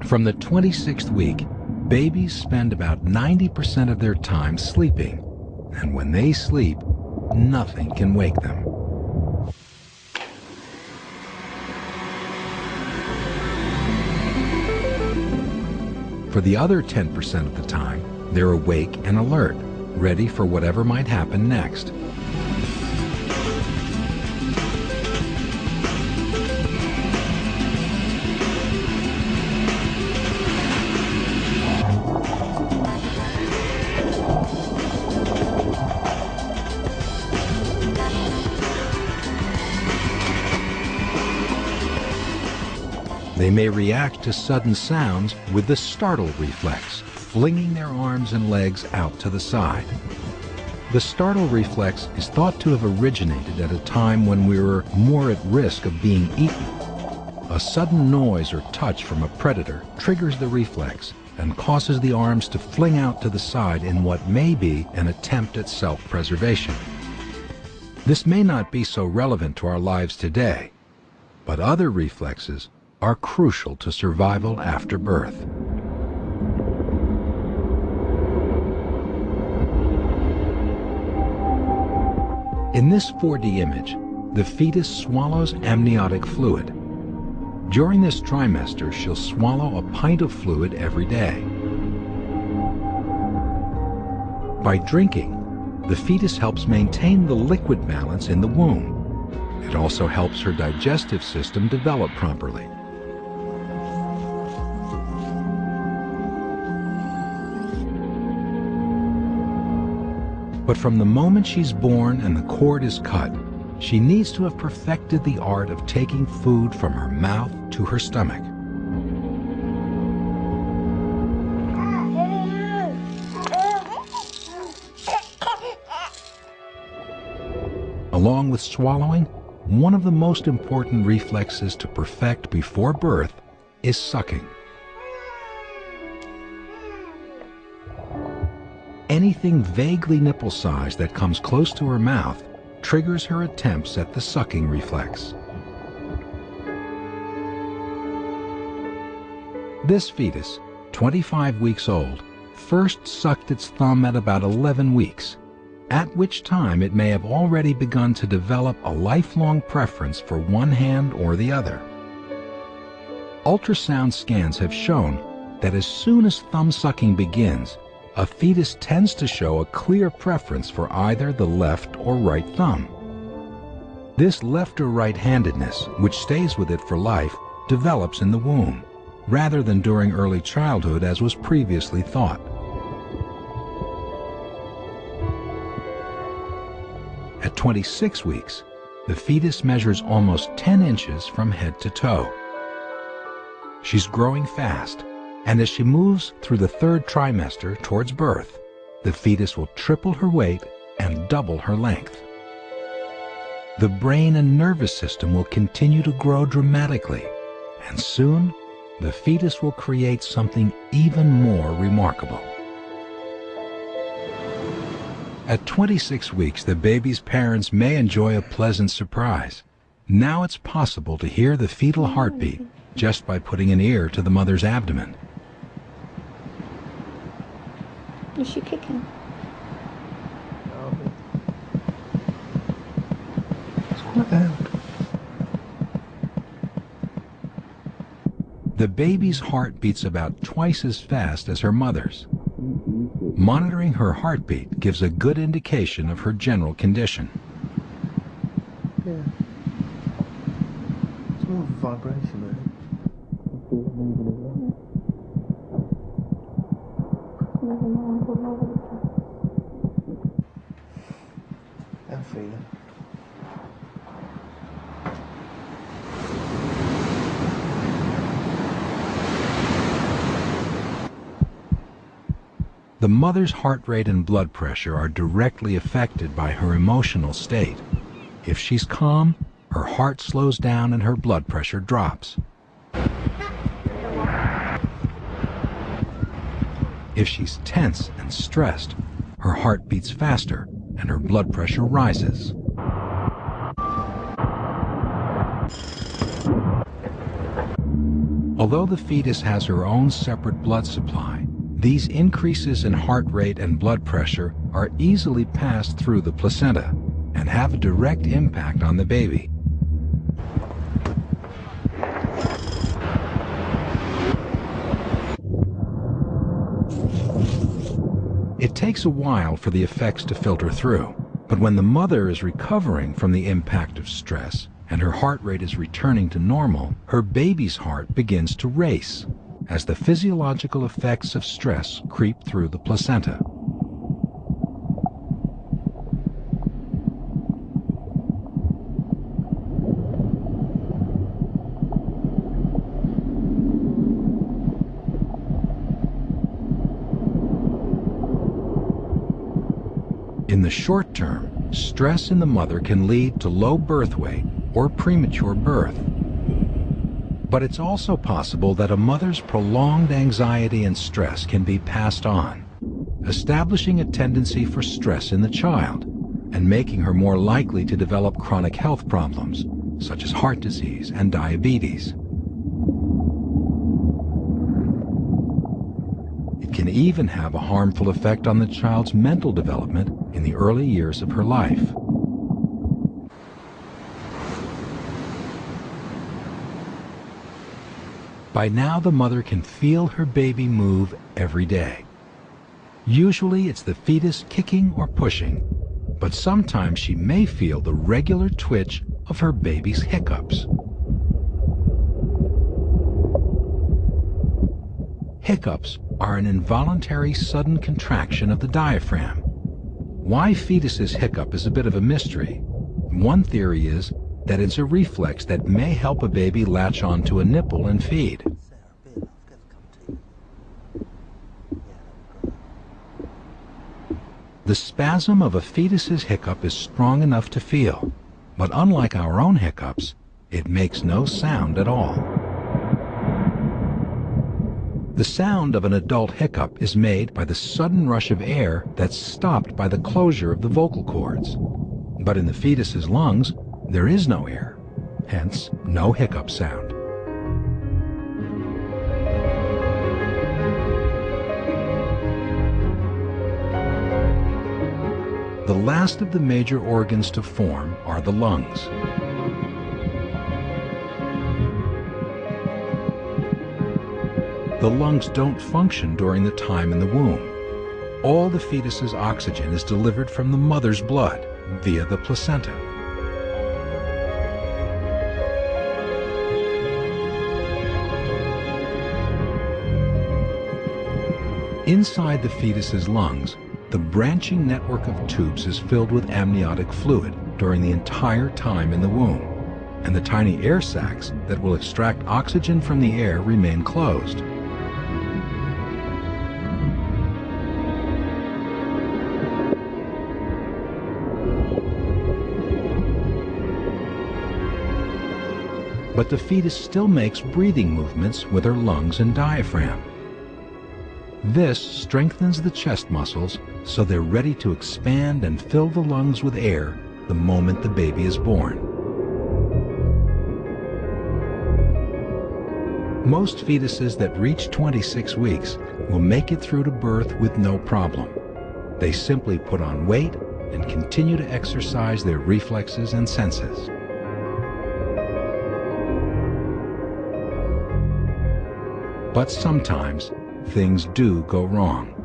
From the 26th week, babies spend about 90% of their time sleeping, and when they sleep, nothing can wake them. For the other 10% of the time, they're awake and alert, ready for whatever might happen next. They may react to sudden sounds with the startle reflex, flinging their arms and legs out to the side. The startle reflex is thought to have originated at a time when we were more at risk of being eaten. A sudden noise or touch from a predator triggers the reflex and causes the arms to fling out to the side in what may be an attempt at self-preservation. This may not be so relevant to our lives today, but other reflexes are crucial to survival after birth. In this 4D image, the fetus swallows amniotic fluid. During this trimester, she'll swallow a pint of fluid every day. By drinking, the fetus helps maintain the liquid balance in the womb. It also helps her digestive system develop properly. But from the moment she's born and the cord is cut, she needs to have perfected the art of taking food from her mouth to her stomach. Along with swallowing, one of the most important reflexes to perfect before birth is sucking. Anything vaguely nipple-sized that comes close to her mouth triggers her attempts at the sucking reflex. This fetus, 25 weeks old, first sucked its thumb at about 11 weeks, at which time it may have already begun to develop a lifelong preference for one hand or the other. Ultrasound scans have shown that as soon as thumb sucking begins, a fetus tends to show a clear preference for either the left or right thumb. This left or right-handedness, which stays with it for life, develops in the womb, rather than during early childhood as was previously thought. At 26 weeks, the fetus measures almost 10 inches from head to toe. She's growing fast, and as she moves through the third trimester towards birth, the fetus will triple her weight and double her length. The brain and nervous system will continue to grow dramatically, and soon the fetus will create something even more remarkable. At 26 weeks, the baby's parents may enjoy a pleasant surprise. Now it's possible to hear the fetal heartbeat just by putting an ear to the mother's abdomen. Is she kicking? The baby's heart beats about twice as fast as her mother's. Monitoring her heartbeat gives a good indication of her general condition. Yeah. It's more vibration there. I'm feeling. The mother's heart rate and blood pressure are directly affected by her emotional state. If she's calm, her heart slows down and her blood pressure drops. If she's tense and stressed, her heart beats faster and her blood pressure rises. Although the fetus has her own separate blood supply, these increases in heart rate and blood pressure are easily passed through the placenta and have a direct impact on the baby. It takes a while for the effects to filter through, but when the mother is recovering from the impact of stress and her heart rate is returning to normal, her baby's heart begins to race as the physiological effects of stress creep through the placenta. In the short term, stress in the mother can lead to low birth weight or premature birth. But it's also possible that a mother's prolonged anxiety and stress can be passed on, establishing a tendency for stress in the child and making her more likely to develop chronic health problems, such as heart disease and diabetes. It can even have a harmful effect on the child's mental development in the early years of her life. By now, the mother can feel her baby move every day. Usually, it's the fetus kicking or pushing, but sometimes she may feel the regular twitch of her baby's hiccups. Hiccups are an involuntary sudden contraction of the diaphragm. Why fetuses hiccup is a bit of a mystery. One theory is that it's a reflex that may help a baby latch onto a nipple and feed. The spasm of a fetus's hiccup is strong enough to feel, but unlike our own hiccups, it makes no sound at all. The sound of an adult hiccup is made by the sudden rush of air that's stopped by the closure of the vocal cords. But in the fetus's lungs, there is no air, hence no hiccup sound. The last of the major organs to form are the lungs. The lungs don't function during the time in the womb. All the fetus's oxygen is delivered from the mother's blood via the placenta. Inside the fetus's lungs, the branching network of tubes is filled with amniotic fluid during the entire time in the womb, and the tiny air sacs that will extract oxygen from the air remain closed. But the fetus still makes breathing movements with her lungs and diaphragm. This strengthens the chest muscles so they're ready to expand and fill the lungs with air the moment the baby is born. Most fetuses that reach 26 weeks will make it through to birth with no problem. They simply put on weight and continue to exercise their reflexes and senses. But sometimes, things do go wrong.